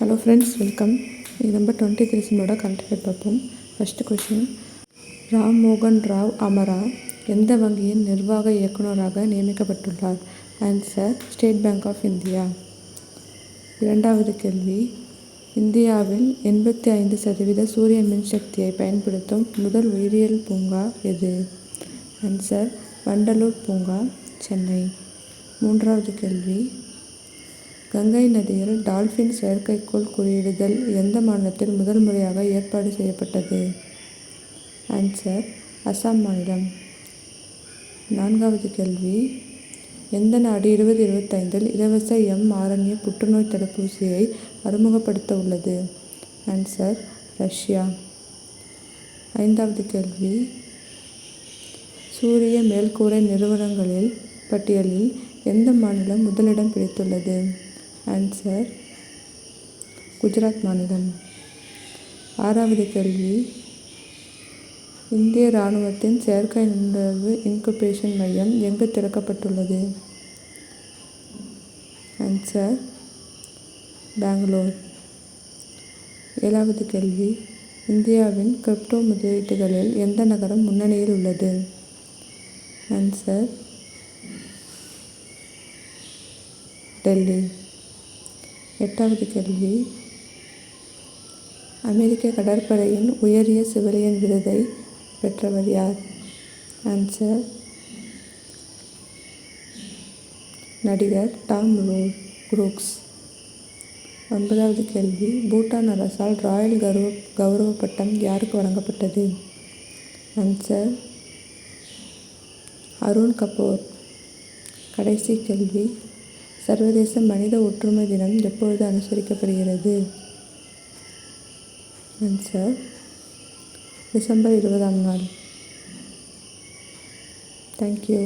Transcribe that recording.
Hello friends, welcome. இது number 23 சிம்மோட current affair பார்ப்போம். ஃபஸ்ட்டு கொஷின், ராம் மோகன் ராவ் அமரா எந்த வங்கியின் நிர்வாக இயக்குநராக நியமிக்கப்பட்டுள்ளார்? Answer, State Bank of India. இரண்டாவது கேள்வி, இந்தியாவில் 85% சூரிய மின்சக்தியை பயன்படுத்தும் முதல் உயிரியல் பூங்கா எது? ஆன்சர், வண்டலூர் பூங்கா, சென்னை. மூன்றாவது கேள்வி, கங்கை நதியில் டால்ஃபின் செயற்கைக்கோள் குறியிடுதல் எந்த மாநிலத்தில் முதல் முறையாக ஏற்பாடு செய்யப்பட்டது? ஆன்சர், அசாம் மாநிலம். நான்காவது கேள்வி, எந்த நாடு 2025 இலவச mRNA புற்றுநோய் தடுப்பூசியை அறிமுகப்படுத்த உள்ளது? Answer, Russia. ஐந்தாவது கேள்வி, சூரிய மேல்கூரை நிறுவனங்களில் பட்டியலில் எந்த மாநிலம் முதலிடம் பிடித்துள்ளது? ஆன்சர், குஜராத் மாநிலம். ஆறாவது கேள்வி, இந்திய இராணுவத்தின் செயற்கை நுண்ணறிவு இன்குபேஷன் மையம் எங்கு திறக்கப்பட்டுள்ளது? ஆன்சர், பெங்களூர். ஏழாவது கேள்வி, இந்தியாவின் கிரிப்டோ முதலீட்டுகளில் எந்த நகரம் முன்னணியில் உள்ளது? ஆன்சர், டெல்லி. எட்டாவது கேள்வி, அமெரிக்க கடற்படையின் உயரிய சிவிலியன் விருதை பெற்றவர் யார்? ஆன்சர், நடிகர் டாம் குரூக்ஸ். ஒன்பதாவது கேள்வி, பூட்டான் அரசால் ராயல் கௌரவ பட்டம் யாருக்கு வழங்கப்பட்டது? ஆன்சர், அருண் கபூர். கடைசி கேள்வி, சர்வதேச மனித ஒற்றுமை தினம் எப்பொழுது அனுசரிக்கப்படுகிறது? ஆன்சர், டிசம்பர் 20ஆம் நாள். தேங்க்யூ.